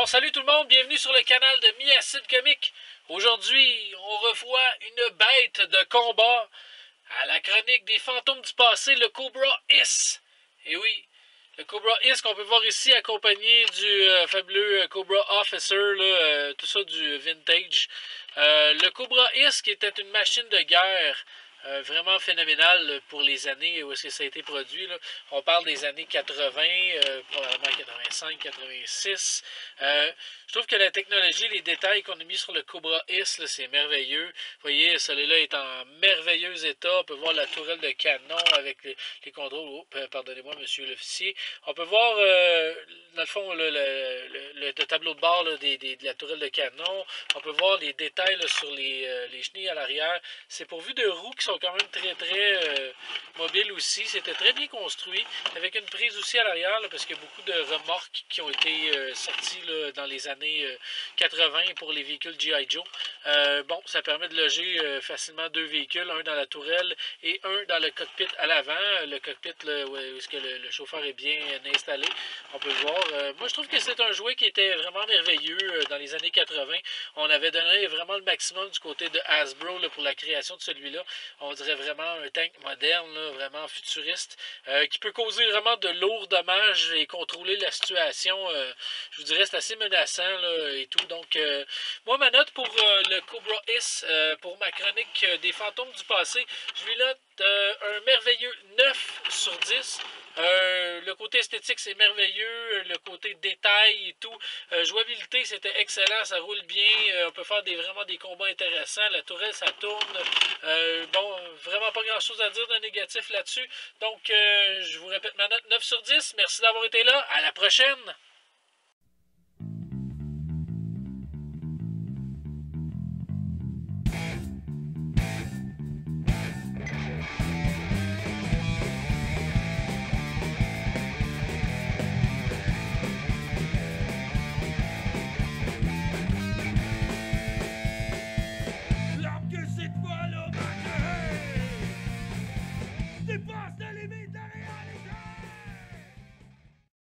Alors, salut tout le monde, bienvenue sur le canal de Mi-Acide Comique. Aujourd'hui, on revoit une bête de combat à la chronique des fantômes du passé, le Cobra Hiss. Et oui, le Cobra Hiss qu'on peut voir ici accompagné du fabuleux Cobra Officer, là, tout ça du vintage. Le Cobra Hiss qui était une machine de guerre. Vraiment phénoménal pour les années où est-ce que ça a été produit. Là. On parle des années 80, probablement 85, 86. Je trouve que la technologie, les détails qu'on a mis sur le Cobra Hiss, c'est merveilleux. Vous voyez, celui-là est en merveilleux état. On peut voir la tourelle de canon avec les contrôles. Oh, pardonnez-moi, monsieur l'officier. On peut voir, dans le fond, le tableau de bord là, de la tourelle de canon. On peut voir les détails là, sur les chenilles à l'arrière. C'est pourvu de roues qui sont quand même très mobiles aussi. C'était très bien construit. Avec une prise aussi à l'arrière, parce qu'il y a beaucoup de remorques qui ont été sorties là, dans les années 80 pour les véhicules G.I. Joe. Bon, ça permet de loger facilement deux véhicules, un dans la tourelle et un dans le cockpit à l'avant. Le cockpit, là, où est-ce que le chauffeur est bien installé, on peut le voir. Moi, je trouve que c'est un jouet qui était vraiment merveilleux dans les années 80. On avait donné vraiment le maximum du côté de Hasbro là, pour la création de celui-là. On dirait vraiment un tank moderne, là, vraiment futuriste, qui peut causer vraiment de lourds dommages et contrôler la situation. Je vous dirais c'est assez menaçant là, et tout. Donc, moi, ma note pour le Cobra Hiss, pour ma chronique des fantômes du passé, je lui note un merveilleux 9 sur 10. Le côté esthétique, c'est merveilleux. Le côté détail et tout. Jouabilité, c'était excellent. Ça roule bien. On peut faire vraiment des combats intéressants. La tourelle, ça tourne. Bon, vraiment pas grand-chose à dire de négatif là-dessus. Donc, je vous répète ma note 9 sur 10. Merci d'avoir été là. À la prochaine!